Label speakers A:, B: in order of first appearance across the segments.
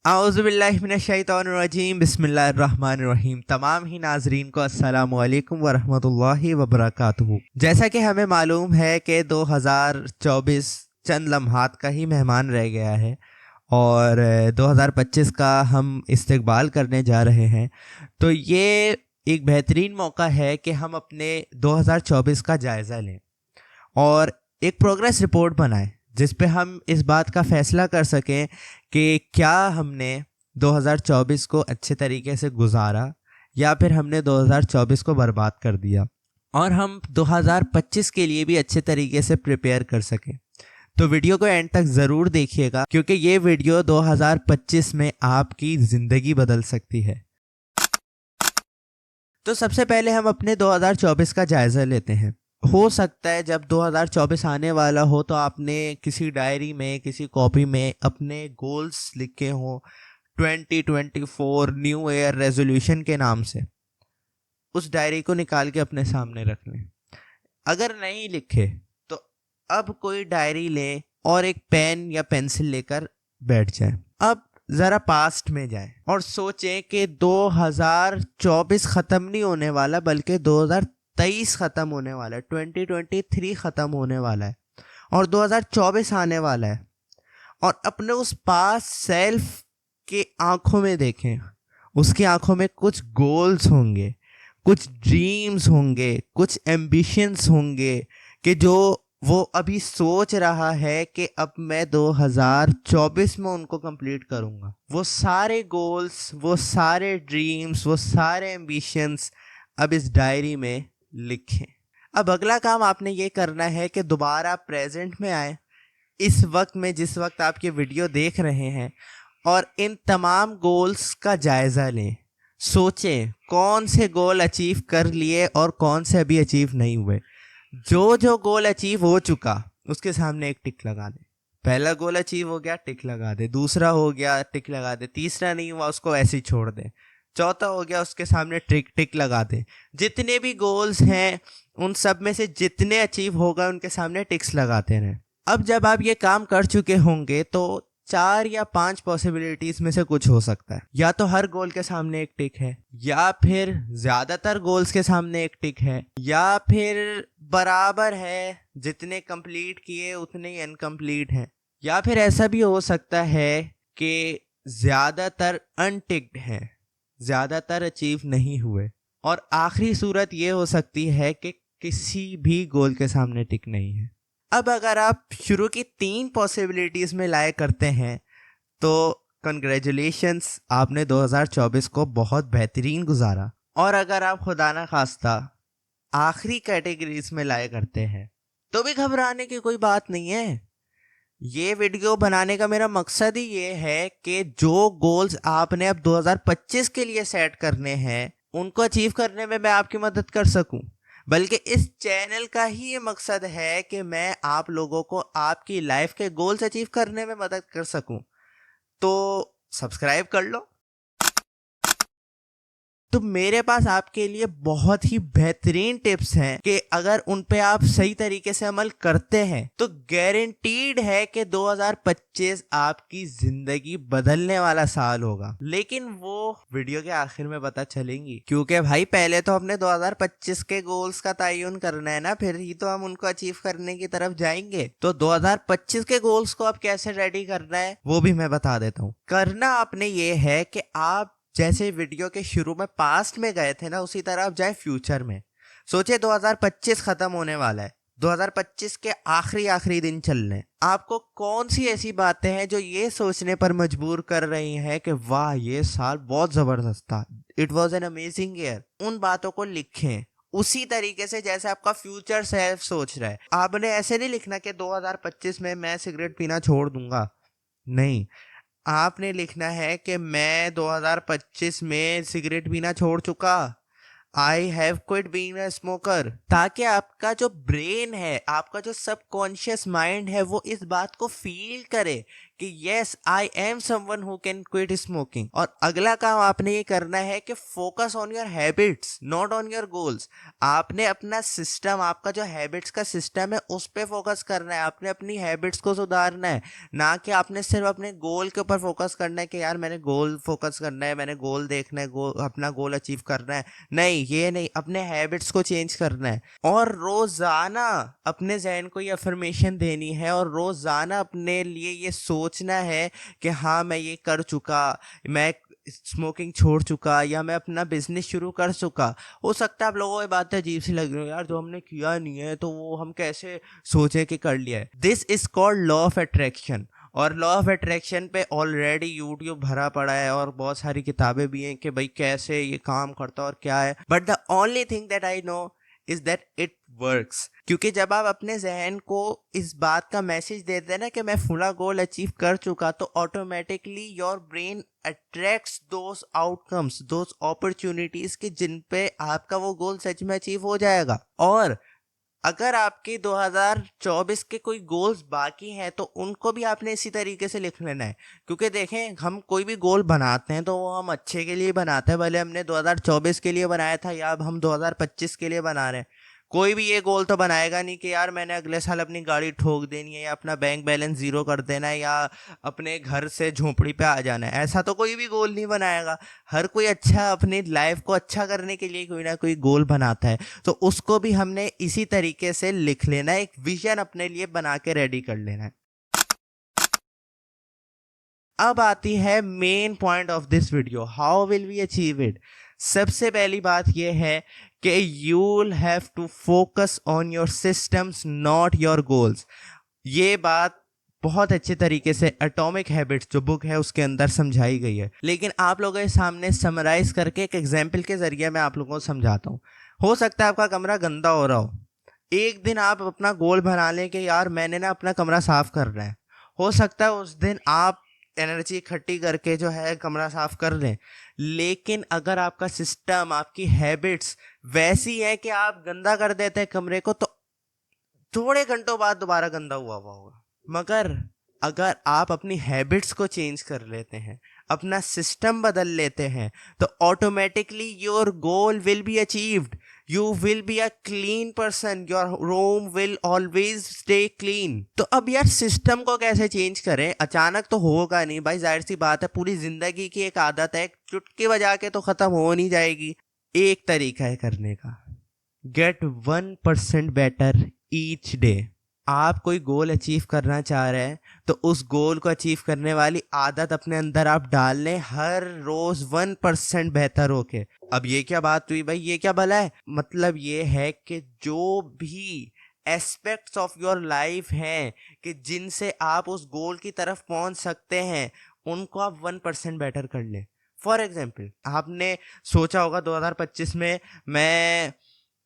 A: आउज़ुबिल्लाहिमिनश्शैतानिर्रजीम बिस्मिल्लाहिर्रहमानिर्रहीम। तमाम ही नाजरीन को अस्सलामु अलैकुम वरहमतुल्लाहि वबरकातुहू। जैसा कि हमें मालूम है कि 2024 चंद लम्हात का ही मेहमान रह गया है और 2025 का हम इस्तकबाल करने जा रहे हैं। तो ये एक बेहतरीन मौका है कि हम अपने 2024 का जायज़ा लें और एक प्रोग्रेस रिपोर्ट बनाएं जिस पे हम इस बात का फैसला कर सकें कि क्या हमने 2024 को अच्छे तरीके से गुजारा या फिर हमने 2024 को बर्बाद कर दिया और हम 2025 के लिए भी अच्छे तरीके से प्रिपेयर कर सकें। तो वीडियो को एंड तक ज़रूर देखिएगा क्योंकि ये वीडियो 2025 में आपकी ज़िंदगी बदल सकती है। तो सबसे पहले हम अपने 2024 का जायज़ा लेते हैं। हो सकता है जब 2024 आने वाला हो तो आपने किसी डायरी में किसी कॉपी में अपने गोल्स लिखे हों 2024 न्यू ईयर रेजोल्यूशन के नाम से। उस डायरी को निकाल के अपने सामने रख लें। अगर नहीं लिखे तो अब कोई डायरी लें और एक पेन या पेंसिल लेकर बैठ जाएं। अब ज़रा पास्ट में जाएं और सोचें कि 2024 ख़त्म नहीं होने वाला बल्कि 2023 ख़त्म होने वाला है, 2023 ख़त्म होने वाला है और 2024 आने वाला है। और अपने उस पास सेल्फ के आंखों में देखें, उसकी आंखों में कुछ गोल्स होंगे, कुछ ड्रीम्स होंगे, कुछ एम्बिशंस होंगे कि जो वो अभी सोच रहा है कि अब मैं 2024 में उनको कंप्लीट करूंगा। वो सारे गोल्स, वो सारे ड्रीम्स, वो सारे एम्बिशंस अब इस डायरी में लिखें। अब अगला काम आपने ये करना है कि दोबारा प्रेजेंट में आए, इस वक्त में जिस वक्त आप ये वीडियो देख रहे हैं, और इन तमाम गोल्स का जायज़ा लें। सोचें कौन से गोल अचीव कर लिए और कौन से अभी अचीव नहीं हुए। जो गोल अचीव हो चुका उसके सामने एक टिक लगा दे। पहला गोल अचीव हो गया, टिक लगा दे। दूसरा हो गया, टिक लगा दे। तीसरा नहीं हुआ, उसको ऐसे ही छोड़ दे। चौथा हो गया, उसके सामने टिक लगा दे। जितने भी गोल्स हैं उन सब में से जितने अचीव हो गए उनके सामने टिक्स लगाते रहें। अब जब आप ये काम कर चुके होंगे तो 4 या 5 पॉसिबिलिटीज में से कुछ हो सकता है। या तो हर गोल के सामने एक टिक है, या फिर ज्यादातर गोल्स के सामने एक टिक है, या फिर बराबर है, जितने कंप्लीट किए उतने ही इनकम्प्लीट हैं, या फिर ऐसा भी हो सकता है कि ज्यादातर अनटिक्ड हैं, ज्यादातर अचीव नहीं हुए। और आखिरी सूरत ये हो सकती है कि किसी भी गोल के सामने टिक नहीं है। अब अगर आप शुरू की 3 पॉसिबिलिटीज में लाए करते हैं तो कंग्रेचुलेशंस, आपने 2024 को बहुत बेहतरीन गुजारा। और अगर आप खुदा ना खास्ता आखिरी कैटेगरीज में लाए करते हैं तो भी घबराने की कोई बात नहीं है। ये वीडियो बनाने का मेरा मकसद ही ये है कि जो गोल्स आपने अब 2025 के लिए सेट करने हैं उनको अचीव करने में मैं आपकी मदद कर सकूं। बल्कि इस चैनल का ही ये मकसद है कि मैं आप लोगों को आपकी लाइफ के गोल्स अचीव करने में मदद कर सकूं। तो सब्सक्राइब कर लो। तो मेरे पास आपके लिए बहुत ही बेहतरीन टिप्स हैं कि अगर उन पे आप सही तरीके से अमल करते हैं तो गारंटीड है कि 2025 आपकी जिंदगी बदलने वाला साल होगा। लेकिन वो वीडियो के आखिर में पता चलेंगी, क्योंकि भाई पहले तो हमने 2025 के गोल्स का तयन करना है ना, फिर ही तो हम उनको अचीव करने की तरफ जाएंगे। तो 2025 के गोल्स को आप कैसे रेडी करना है वो भी मैं बता देता हूँ। करना आपने ये है कि आप जैसे वीडियो के शुरू में पास्ट में गए थे ना, उसी तरह आप जाए फ्यूचर में। सोचिए 2025 खत्म होने वाला है, 2025 के आखिरी दिन चल रहे हैं। आपको कौन सी ऐसी बातें हैं जो ये सोचने पर मजबूर कर रही हैं कि वाह ये साल बहुत जबरदस्त था, it was an amazing year. उन बातों को लिखें उसी तरीके से जैसे आपका फ्यूचर सेल्फ सोच रहा है। आपने ऐसे नहीं लिखना कि 2025 में मैं सिगरेट पीना छोड़ दूंगा, नहीं। आपने लिखना है कि मैं 2025 में सिगरेट पीना छोड़ चुका, I have quit being a smoker. ताकि आपका जो ब्रेन है, आपका जो सबकॉन्शियस माइंड है, वो इस बात को फील करे कि yes I am someone who can quit smoking. और अगला काम आपने ये करना है कि focus on your habits not on your goals. आपने अपना सिस्टम, आपका जो हैबिट्स का सिस्टम है उस पर फोकस करना है, आपने अपनी हैबिट्स को सुधारना है, ना कि आपने सिर्फ अपने गोल के ऊपर फोकस करना है कि यार मैंने गोल फोकस करना है, मैंने गोल देखना है, अपना गोल अचीव करना है। नहीं, ये नहीं, अपने हैबिट्स को चेंज करना है और रोजाना अपने जहन को ये अफर्मेशन देनी है और रोजाना अपने लिए ये सोचना है कि हाँ मैं ये कर चुका, मैं स्मोकिंग छोड़ चुका, या मैं अपना बिजनेस शुरू कर चुका। हो सकता है आप लोगों को ये बात अजीब सी लग रही हो, यार जो हमने किया नहीं है तो वो हम कैसे सोचे कि कर लिया है। This is called law of attraction. और लॉ ऑफ अट्रैक्शन पे ऑलरेडी यूट्यूब भरा पड़ा है और बहुत सारी किताबें भी हैं कि भाई कैसे ये काम करता है और क्या है। But the only thing that I know is that it works. क्योंकि जब आप अपने जहन को इस बात का मैसेज देते हैं ना कि मैं फुला गोल अचीव कर चुका, तो automatically your brain attracts those outcomes, those opportunities के जिन पे आपका वो गोल सच में अचीव हो जाएगा। और अगर आपके 2024 के कोई गोल्स बाकी हैं तो उनको भी आपने इसी तरीके से लिख लेना है। क्योंकि देखें, हम कोई भी गोल बनाते हैं तो वो हम अच्छे के लिए बनाते हैं, भले हमने 2024 के लिए बनाया था या अब हम 2025 के लिए बना रहे हैं। कोई भी ये गोल तो बनाएगा नहीं कि यार मैंने अगले साल अपनी गाड़ी ठोक देनी है या अपना बैंक बैलेंस जीरो कर देना है या अपने घर से झोपड़ी पे आ जाना है। ऐसा तो कोई भी गोल नहीं बनाएगा। हर कोई अच्छा अपनी लाइफ को अच्छा करने के लिए कोई ना कोई गोल बनाता है, तो उसको भी हमने इसी तरीके से लिख लेना है, एक विजन अपने लिए बना के रेडी कर लेना है। अब आती है main point of this video, how will we achieve it. सबसे पहली बात यह है कि you will have to focus on your systems not your goals. ये बात बहुत अच्छे तरीके से एटॉमिक हैबिट्स जो बुक है उसके अंदर समझाई गई है, लेकिन आप लोगों के सामने समराइज करके एक एग्जाम्पल के जरिए मैं आप लोगों को समझाता हूँ। हो सकता है आपका कमरा गंदा हो रहा हो, एक दिन आप अपना गोल बना लें कि यार मैंने ना अपना कमरा साफ करना है। हो सकता है उस दिन आप एनर्जी इकट्ठी करके जो है कमरा साफ कर लें, लेकिन अगर आपका सिस्टम, आपकी हैबिट्स वैसी है कि आप गंदा कर देते हैं कमरे को, तो थोड़े घंटों बाद दोबारा गंदा हुआ होगा। मगर अगर आप अपनी हैबिट्स को चेंज कर लेते हैं, अपना सिस्टम बदल लेते हैं, तो automatically your goal will be achieved. You will be a clean person, your room will always stay clean. तो अब यार सिस्टम को कैसे चेंज करें? अचानक तो होगा नहीं भाई, जाहिर सी बात है, पूरी जिंदगी की एक आदत है, चुटकी बजा के तो खत्म हो नहीं जाएगी। एक तरीका है करने का, गेट 1% बेटर ईच डे। आप कोई गोल अचीव करना चाह रहे हैं तो उस गोल को अचीव करने वाली आदत अपने अंदर आप डाल लें, हर रोज 1% बेहतर होके। अब ये क्या बात हुई भाई, ये क्या भला है? मतलब ये है कि जो भी एस्पेक्ट्स ऑफ योर लाइफ हैं कि जिनसे आप उस गोल की तरफ पहुंच सकते हैं, उनको आप 1% बेटर कर लें। फॉर एग्जाम्पल, आपने सोचा होगा 2025 में मैं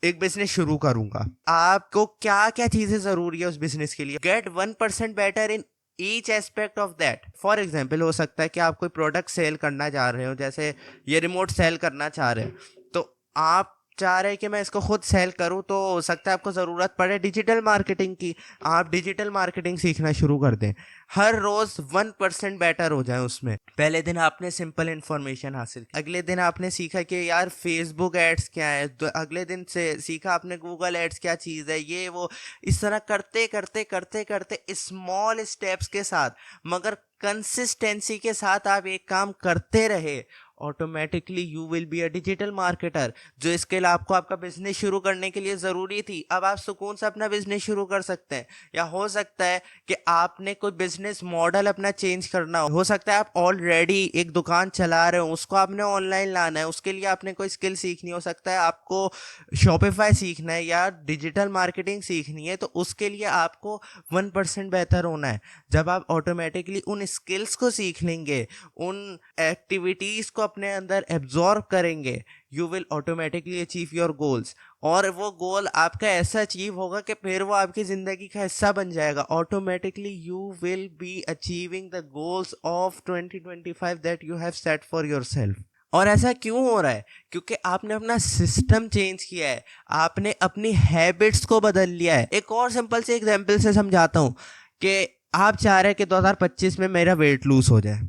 A: एक बिजनेस शुरू करूंगा। आपको क्या क्या चीजें जरूरी है उस बिजनेस के लिए? Get 1% better in each aspect of that. For example, हो सकता है कि आप कोई प्रोडक्ट सेल करना चाह रहे हो, जैसे ये रिमोट सेल करना चाह रहे हो, तो आप चाह रहे हैं कि मैं इसको खुद सेल करूं, तो हो सकता है आपको ज़रूरत पड़े डिजिटल मार्केटिंग की। आप डिजिटल मार्केटिंग सीखना शुरू कर दें, हर रोज़ 1% बेटर हो जाए उसमें। पहले दिन आपने सिंपल इन्फॉर्मेशन हासिल की, अगले दिन आपने सीखा कि यार फेसबुक एड्स क्या है, तो अगले दिन से सीखा आपने गूगल एड्स क्या चीज़ है, ये वो। इस तरह करते करते करते करते स्मॉल स्टेप्स के साथ, मगर कंसिस्टेंसी के साथ आप एक काम करते रहे, automatically you will be a digital marketer. जो स्किल आपको आपका बिजनेस शुरू करने के लिए ज़रूरी थी, अब आप सुकून से अपना बिजनेस शुरू कर सकते हैं। या हो सकता है कि आपने कोई बिजनेस मॉडल अपना चेंज करना हो सकता है आप ऑलरेडी एक दुकान चला रहे हो, उसको आपने ऑनलाइन लाना है, उसके लिए आपने कोई स्किल सीखनी हो सकता है आपको शॉपिफाई सीखना है या डिजिटल मार्केटिंग सीखनी है, तो उसके लिए आपको 1% बेहतर होना है। जब आप ऑटोमेटिकली उन स्किल्स को सीख लेंगे, उन एक्टिविटीज़ को अपने अंदर एब्जॉर्ब करेंगे, you will automatically achieve your goals. और वो गोल आपका ऐसा अचीव होगा कि फिर वो आपकी ज़िंदगी का हिस्सा बन जाएगा। Automatically you will be achieving the goals of 2025 that you have set for your self. और ऐसा क्यों हो रहा है? क्योंकि आपने अपना सिस्टम चेंज किया है, आपने अपनी हैबिट्स को बदल लिया है। एक और सिंपल से एग्जांपल से समझाता हूँ कि आप चाह रहे हैं कि 2025 में मेरा वेट लूज हो जाए,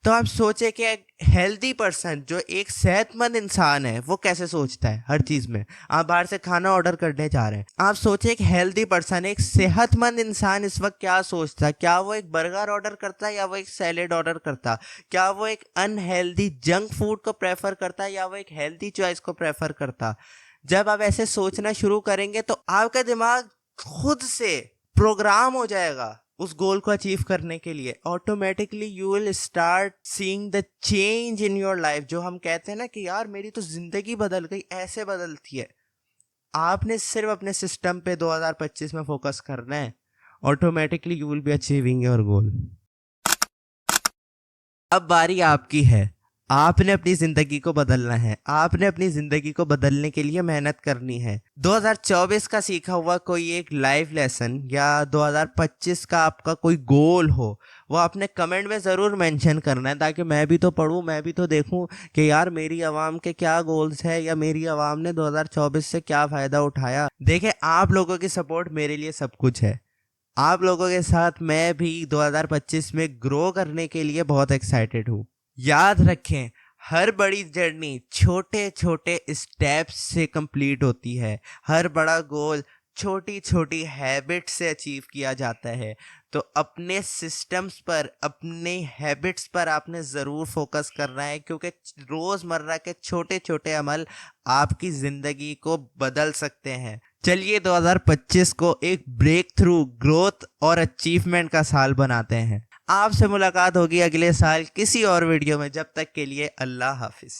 A: तो आप सोचे कि एक हेल्दी पर्सन, जो एक सेहतमंद इंसान है, वो कैसे सोचता है हर चीज़ में। आप बाहर से खाना ऑर्डर करने जा रहे हैं, आप सोचे एक हेल्दी पर्सन, एक सेहतमंद इंसान इस वक्त क्या सोचता है। क्या वो एक बर्गर ऑर्डर करता है या वो एक सैलेड ऑर्डर करता? क्या वो एक अनहेल्दी जंक फूड को प्रेफर करता है या वो एक हेल्दी चॉइस को प्रेफर करता? जब आप ऐसे सोचना शुरू करेंगे तो आपका दिमाग खुद से प्रोग्राम हो जाएगा उस गोल को अचीव करने के लिए। Automatically you will start seeing the change in your life. जो हम कहते हैं ना कि यार मेरी तो जिंदगी बदल गई, ऐसे बदलती है। आपने सिर्फ अपने सिस्टम पे 2025 में फोकस करना है, automatically you will be achieving your goal. अब बारी आपकी है, आपने अपनी जिंदगी को बदलना है, आपने अपनी जिंदगी को बदलने के लिए मेहनत करनी है। 2024 का सीखा हुआ कोई एक लाइफ लेसन या 2025 का आपका कोई गोल हो, वो आपने कमेंट में ज़रूर मेंशन करना है, ताकि मैं भी तो पढूं, मैं भी तो देखूं कि यार मेरी आवाम के क्या गोल्स है या मेरी आवाम ने 2024 से क्या फ़ायदा उठाया। देखें, आप लोगों की सपोर्ट मेरे लिए सब कुछ है। आप लोगों के साथ मैं भी 2025 में ग्रो करने के लिए बहुत एक्साइटेड हूँ। याद रखें, हर बड़ी जर्नी छोटे छोटे स्टेप्स से कंप्लीट होती है। हर बड़ा गोल छोटी छोटी हैबिट से अचीव किया जाता है। तो अपने सिस्टम्स पर, अपने हैबिट्स पर आपने ज़रूर फोकस करना है, क्योंकि रोज़मर्रा के छोटे छोटे अमल आपकी ज़िंदगी को बदल सकते हैं। चलिए 2025 को एक ब्रेक थ्रू, ग्रोथ और अचीवमेंट का साल बनाते हैं। आपसे मुलाकात होगी अगले साल किसी और वीडियो में। जब तक के लिए अल्लाह हाफिज़।